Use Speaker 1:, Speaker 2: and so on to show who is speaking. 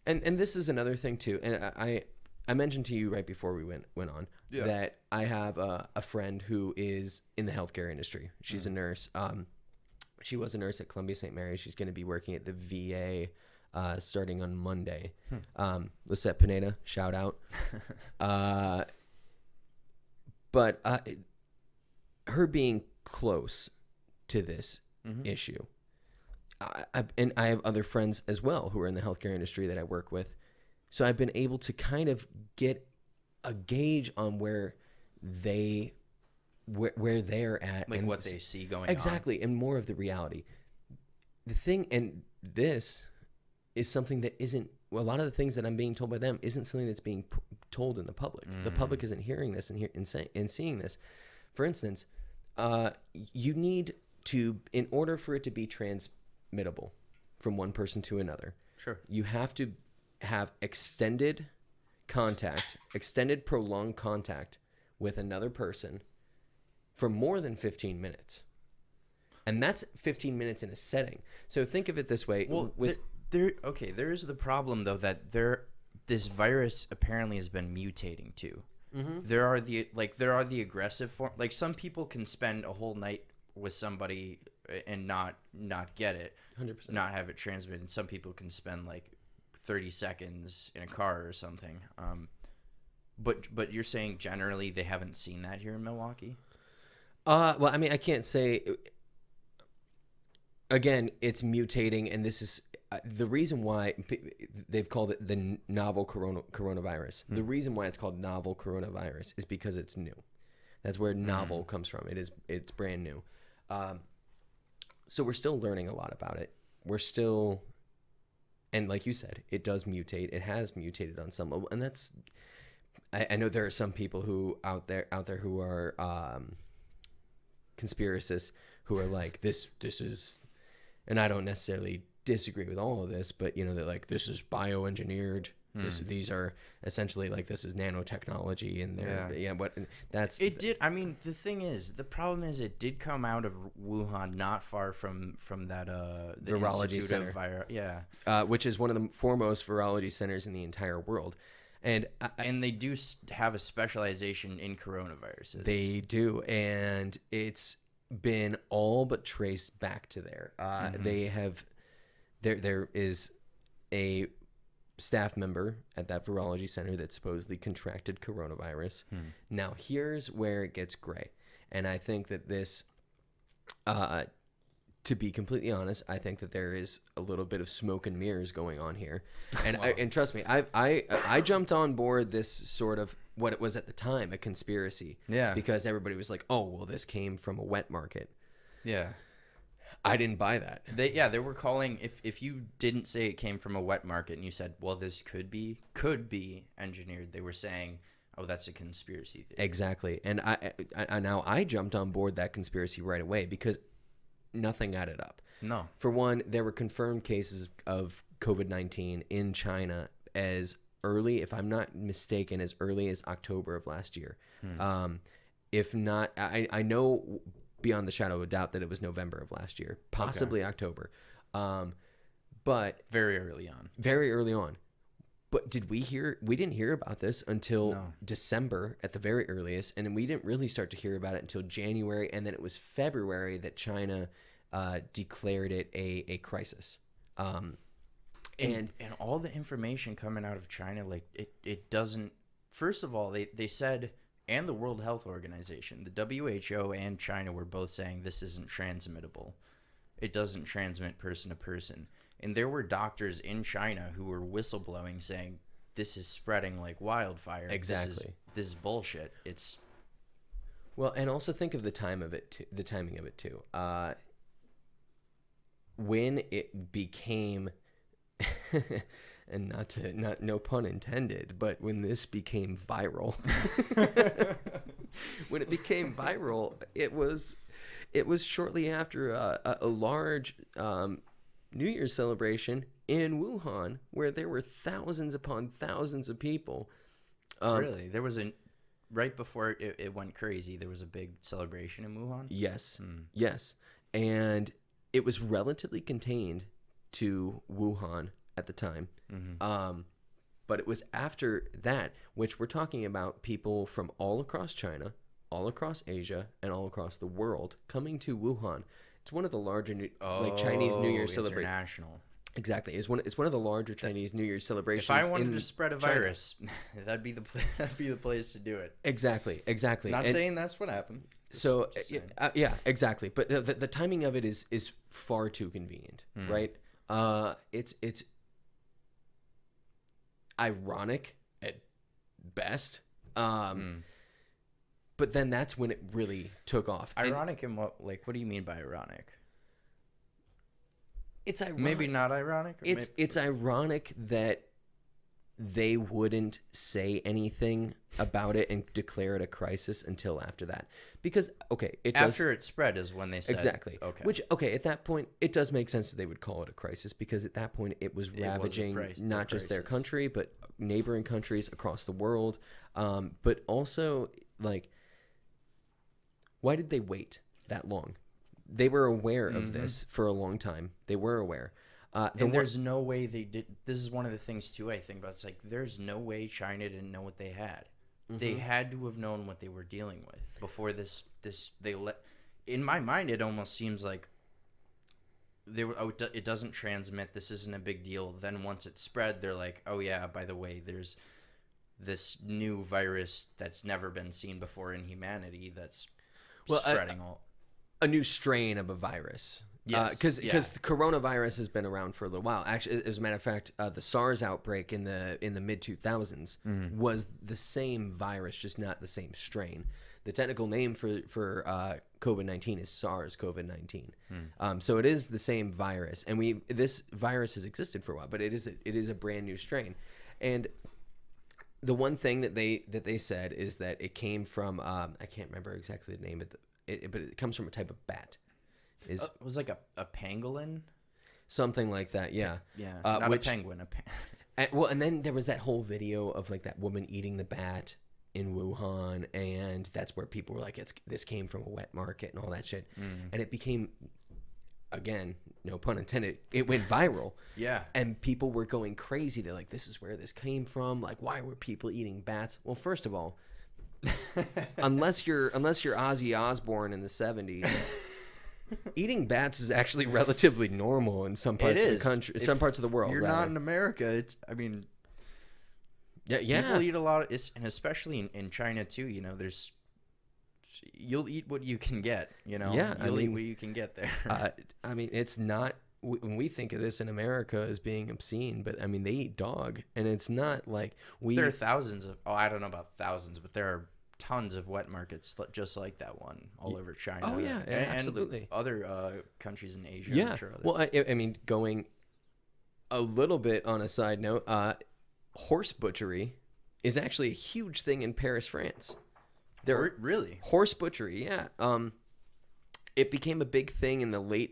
Speaker 1: And this is another thing too. And I mentioned to you right before we went on that I have a friend who is in the healthcare industry. She's a nurse. She was a nurse at Columbia St. Mary's. She's going to be working at the VA starting on Monday. Lisette Pineda, shout out. But her being close to this issue, and I have other friends as well who are in the healthcare industry that I work with. So I've been able to kind of get a gauge on where they're at,
Speaker 2: like
Speaker 1: and
Speaker 2: what they see going
Speaker 1: exactly, and more of the reality. The thing, and this is something that isn't. Well, a lot of the things that I'm being told by them isn't something that's being told in the public. The public isn't hearing this and seeing this. For instance, you need to, in order for it to be transmittable from one person to another,
Speaker 2: Sure.
Speaker 1: you have to have extended prolonged contact with another person for more than 15 minutes. And that's 15 minutes in a setting. So think of it this way.
Speaker 2: Well, there is the problem though that this virus apparently has been mutating too. There are the aggressive form. Like some people can spend a whole night with somebody and not get it,
Speaker 1: 100%.
Speaker 2: not have it transmitted. And some people can spend like 30 seconds in a car or something. But you're saying generally they haven't seen that here in Milwaukee?
Speaker 1: Well, I mean, I can't say. Again, it's mutating, and this is the reason why they've called it the novel coronavirus. The reason why it's called novel coronavirus is because it's new. That's where novel comes from. It's brand new. So we're still learning a lot about it. We're still, and like you said, it does mutate. It has mutated on some level, and that's. I know there are some people who out there who are conspiracists who are like this is, and I don't necessarily disagree with all of this, but you know, they're like, this is bioengineered. These are essentially like, this is nanotechnology, and
Speaker 2: I mean, the thing is, the problem is it did come out of Wuhan, not far from that the
Speaker 1: virology
Speaker 2: Institute
Speaker 1: center,
Speaker 2: which
Speaker 1: is one of the foremost virology centers in the entire world. And
Speaker 2: they do have a specialization in coronaviruses.
Speaker 1: They do, and it's been all but traced back to there. They have, there is a staff member at that virology center that supposedly contracted coronavirus. Now, here's where it gets gray, and I think that this, to be completely honest, I think that there is a little bit of smoke and mirrors going on here, and and trust me, I jumped on board this sort of what it was at the time, a conspiracy, because everybody was like, oh well, this came from a wet market. I didn't buy that.
Speaker 2: They were calling, if you didn't say it came from a wet market and you said, well, this could be engineered, they were saying, oh, that's a conspiracy theory.
Speaker 1: Exactly, and I jumped on board that conspiracy right away because nothing added up.
Speaker 2: No.
Speaker 1: For one, there were confirmed cases of COVID-19 in China as early, if I'm not mistaken, as early as October of last year. If not, I know beyond the shadow of a doubt that it was November of last year, possibly October. But
Speaker 2: very early on. But we didn't hear about this until December at the very earliest, and we didn't really start to hear about it until January, and then it was February that China declared it a crisis. And all the information coming out of China, like it doesn't. First of all, they said, and the World Health Organization, the WHO and China were both saying this isn't transmittable. It doesn't transmit person to person. And there were doctors in China who were whistleblowing saying this is spreading like wildfire.
Speaker 1: Exactly.
Speaker 2: This is bullshit. It's
Speaker 1: well, and also think of the timing of it too. When it became and no pun intended, but when this became viral, it was shortly after a large New Year's celebration in Wuhan, where there were thousands upon thousands of people.
Speaker 2: Really? There was right before it went crazy, there was a big celebration in Wuhan?
Speaker 1: Yes. Yes. And it was relatively contained to Wuhan
Speaker 2: at the time. But it was after that, which we're talking about people from all across China, all across Asia, and all across the world coming to Wuhan. It's one of the larger Chinese New Year celebrations.
Speaker 3: International.
Speaker 2: Exactly. It's one of the larger Chinese New Year celebrations.
Speaker 3: If I wanted to spread a virus, that'd be the place to do it.
Speaker 2: Exactly.
Speaker 3: Not saying that's what happened.
Speaker 2: So yeah, exactly. But the timing of it is far too convenient, right? It's ironic at best. But then that's when it really took off.
Speaker 3: Ironic in what? Like, what do you mean by ironic?
Speaker 2: It's ironic.
Speaker 3: Maybe not ironic.
Speaker 2: It's ironic that they wouldn't say anything about it and declare it a crisis until after that, because
Speaker 3: after it spread is when they said
Speaker 2: exactly.
Speaker 3: Okay.
Speaker 2: Which at that point it does make sense that they would call it a crisis, because at that point it was ravaging not just their country but neighboring countries across the world. But also, like, why did they wait that long? They were aware of this for a long time. They were aware.
Speaker 3: There's no way they did. This is one of the things too I think about. It's like there's no way China didn't know what they had. They had to have known what they were dealing with before this. They let. In my mind, it almost seems like they were. Oh, it doesn't transmit. This isn't a big deal. Then once it spread, they're like, oh yeah, by the way, there's this new virus that's never been seen before in humanity. That's spreading all.
Speaker 2: A new strain of a virus. Yes, because the coronavirus has been around for a little while. Actually, as a matter of fact, the SARS outbreak in the mid 2000s was the same virus, just not the same strain. The technical name for COVID-19 is SARS-CoV-19. So it is the same virus, and this virus has existed for a while, but it is a brand new strain. And the one thing that they said is that it came from I can't remember exactly the name of but it comes from a type of bat.
Speaker 3: It was like a pangolin,
Speaker 2: something like that. Yeah,
Speaker 3: not a penguin.
Speaker 2: And then there was that whole video of like that woman eating the bat in Wuhan, and that's where people were like, this came from a wet market and all that shit, and it became, again, no pun intended, it went viral.
Speaker 3: Yeah, and
Speaker 2: people were going crazy. They're like, this is where this came from. Like, why were people eating bats? Well, first of all, unless you're Ozzy Osbourne in the 70s, eating bats is actually relatively normal in some parts of the country, some parts of the world.
Speaker 3: You're not in America. People eat a lot of, and especially in China too. You know, you'll eat what you can get. You know, you'll eat what you can get there.
Speaker 2: It's not. When we think of this in America as being obscene, but I mean, they eat dog, and it's not like
Speaker 3: there are thousands of. Oh, I don't know about thousands, but there are tons of wet markets just like that one all over China.
Speaker 2: Oh yeah, absolutely.
Speaker 3: And other countries in Asia.
Speaker 2: Yeah.
Speaker 3: I'm sure
Speaker 2: well, I mean, going a little bit on a side note, horse butchery is actually a huge thing in Paris, France.
Speaker 3: Really?
Speaker 2: Horse butchery, yeah. It became a big thing in the late